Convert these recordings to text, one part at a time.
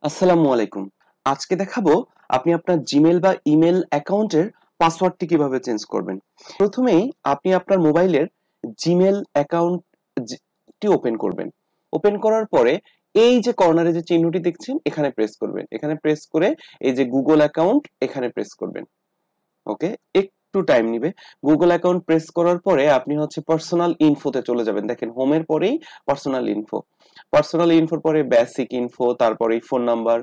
আসসালামু আলাইকুম। আজকে দেখাবো আপনি আপনার জিমেল বা ইমেল অ্যাকাউন্টের পাসওয়ার্ডটি কিভাবে চেঞ্জ করবেন। প্রথমেই আপনি আপনার মোবাইলের জিমেল অ্যাকাউন্ট টি ওপেন করবেন। ওপেন করার পরে এই যে কর্নারে যে চিহ্নটি দেখছেন এখানে প্রেস করবেন। এখানে প্রেস করে এই যে গুগল অ্যাকাউন্ট এখানে প্রেস করবেন। ওকে, একটু টাইম নিবে। গুগল অ্যাকাউন্ট প্রেস করার পরে আপনি হচ্ছে পার্সোনাল ইনফোতে চলে যাবেন। দেখেন হোমের পরেই পার্সোনাল ইনফো, পার্সোনাল ইনফোর পরে বেসিক ইনফো, তারপরে ফোন নাম্বার,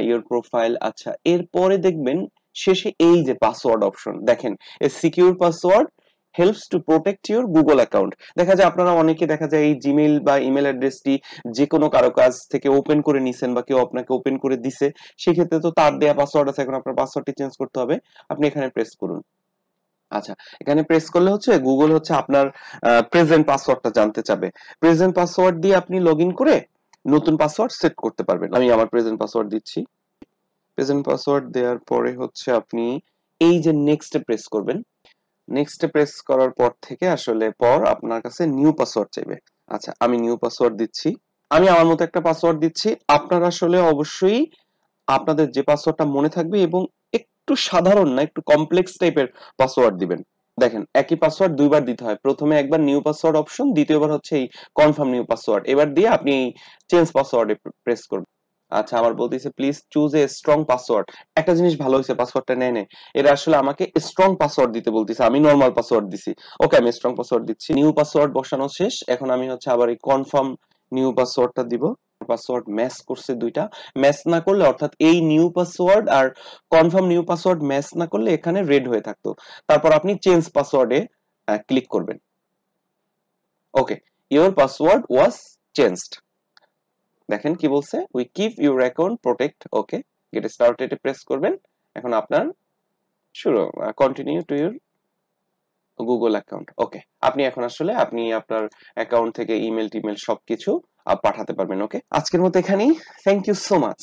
ইওর প্রোফাইল। আচ্ছা, এরপরে দেখবেন শেষে এই যে পাসওয়ার্ড অপশন দেখেন, এ secure password helps to protect your Google account. দেখা যায় আপনারা অনেকে দেখা যায় এই জিমেইল বা ইমেল অ্যাড্রেসটি যে কোনো কারো কাছ থেকে ওপেন করে নিছেন বা কেউ আপনাকে ওপেন করে দিছে, সেক্ষেত্রে তো তার দেয়া পাসওয়ার্ড আছে, এখন আপনার পাসওয়ার্ডটি চেঞ্জ করতে হবে। আপনি এখানে প্রেস করুন। আচ্ছা, এখানে প্রেস করলে হচ্ছে গুগল হচ্ছে আপনার প্রেজেন্ট পাসওয়ার্ডটা জানতে চাবে। প্রেজেন্ট পাসওয়ার্ড দিয়ে আপনি লগইন করে নতুন পাসওয়ার্ড সেট করতে পারবেন। আমি আমার প্রেজেন্ট পাসওয়ার্ড দিচ্ছি। প্রেজেন্ট পাসওয়ার্ড দেওয়ার পরে হচ্ছে আপনি এই যে নেক্সটে প্রেস করবেন। নেক্সটে প্রেস করার পর থেকে আসলে আপনার কাছে নিউ পাসওয়ার্ড চাইবে। আচ্ছা, আমি নিউ পাসওয়ার্ড দিচ্ছি। আমি আমার মতো একটা পাসওয়ার্ড দিচ্ছি। আপনারা আসলে অবশ্যই আপনাদের যে পাসওয়ার্ডটা মনে থাকবে এবং একটু সাধারণ না, একটু কমপ্লেক্স টাইপের পাসওয়ার্ড দিবেন। দেখেন, একই পাসওয়ার্ড দুইবার দিতে হয়। প্রথমে একবার নিউ পাসওয়ার্ড অপশন, দ্বিতীয়বার হচ্ছে এই কনফার্ম নিউ পাসওয়ার্ড। এবার দিয়ে আপনি চেঞ্জ পাসওয়ার্ডে প্রেস করবেন। আচ্ছা, আমার বলতেছে please choose a strong password. একটা জিনিস ভালো হয়েছে, পাসওয়ার্ডটা নেয় নেয়। এরা আসলে আমাকে স্ট্রং পাসওয়ার্ড দিতে বলতেছে, আমি নরমাল পাসওয়ার্ড দিছি। ওকে, আমি স্ট্রং পাসওয়ার্ড দিচ্ছি। নিউ পাসওয়ার্ড বসানো শেষ। এখন আমি হচ্ছে আবার এই কনফার্ম নিউ পাসওয়ার্ডটা দিব। পাসওয়ার্ড ম্যাচ করছে দুইটা। ম্যাচ না করলে, অর্থাৎ এই নিউ পাসওয়ার্ড আর কনফার্ম নিউ পাসওয়ার্ড ম্যাচ না করলে এখানে রেড হয়ে থাকতো। তারপর আপনি চেঞ্জ পাসওয়ার্ডে ক্লিক করবেন। Okay, your password was changed. দেখেন কি বলছে, we keep your account protect. Okay, get started এ প্রেস করবেন। এখন আপনার শুরু, continue to your Google account. Okay, আপনি এখন আসলে আপনি আপনার অ্যাকাউন্ট থেকে ইমেল টিমেল সবকিছু পাঠাতে পারবেন। ওকে, আজকের মতো এখানেই। Thank you so much.